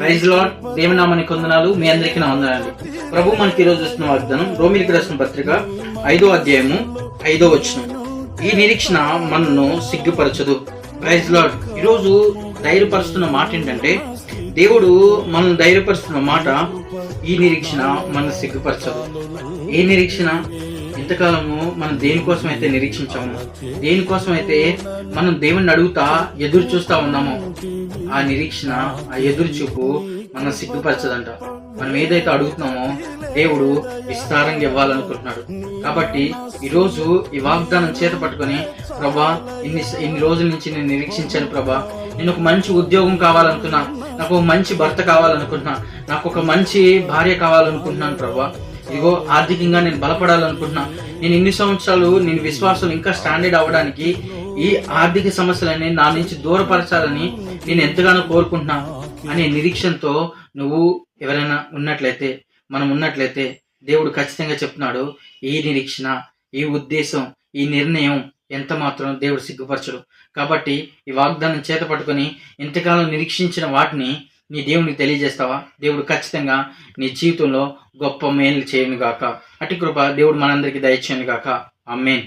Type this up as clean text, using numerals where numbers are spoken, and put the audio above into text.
Praise lord. దేవుని నామానికి వందనాలు. మీ అందరికీ నా వందనాలు. ప్రభు మనకి ఈరోజు ఇస్తున్న వాగ్దానం రోమీయులకు రాసిన పత్రిక 5వ అధ్యాయము 5వ వచనం. ఈ నిరీక్షణ మనను సిగ్గుపరచదు. Praise lord. ఈరోజు ధైర్యపరుస్తున్న మాట ఏంటంటే, దేవుడు మనల్ని ధైర్యపరుస్తున్న మాట, ఈ నిరీక్షణ మనల్ని సిగ్గుపరచదు. ఏ నిరీక్షణ? ఇంతకాలము మనం దేనికోసం అయితే నిరీక్షించాము, దేనికోసం అయితే మనం దేవుణ్ణి అడుగుతా ఎదురు చూస్తా ఉన్నామో, ఆ నిరీక్షణ, ఆ ఎదురు చూపు మనం సిగ్గుపరచదంట. మనం ఏదైతే అడుగుతున్నామో దేవుడు విస్తారంగా ఇవ్వాలనుకుంటున్నాడు. కాబట్టి ఈరోజు ఈ వాగ్దానం చేత పట్టుకొని, ప్రభా ఇన్ని రోజుల నుంచి నేను నిరీక్షించాను ప్రభా, నేను ఒక మంచి ఉద్యోగం కావాలనుకున్నా, నాకు ఒక మంచి భర్త కావాలనుకుంటున్నా, నాకు ఒక మంచి భార్య కావాలనుకుంటున్నాను ప్రభా, ఇదిగో ఆర్థికంగా నేను బలపడాలనుకుంటున్నా, నేను ఇన్ని సంవత్సరాలు నేను విశ్వాసం ఇంకా స్టాండర్డ్ అవ్వడానికి ఈ ఆర్థిక సమస్యలని నా నుంచి దూరపరచాలని నేను ఎంతగానో కోరుకుంటున్నా అనే నిరీక్షణతో నువ్వు ఎవరైనా ఉన్నట్లయితే, మనం ఉన్నట్లయితే, దేవుడు ఖచ్చితంగా చెప్తున్నాడు, ఈ నిరీక్షణ, ఈ ఉద్దేశం, ఈ నిర్ణయం ఎంత మాత్రం దేవుడు సిగ్గుపరచడు. కాబట్టి ఈ వాగ్దానం చేత పట్టుకొని ఇంతకాలం నిరీక్షించిన వాటిని నీ దేవునికి తెలియజేస్తావా? దేవుడు ఖచ్చితంగా నీ జీవితంలో గొప్ప మేలు చేయను గాక. అటు కృప దేవుడు మనందరికీ దయచేయను గాక. ఆమేన్.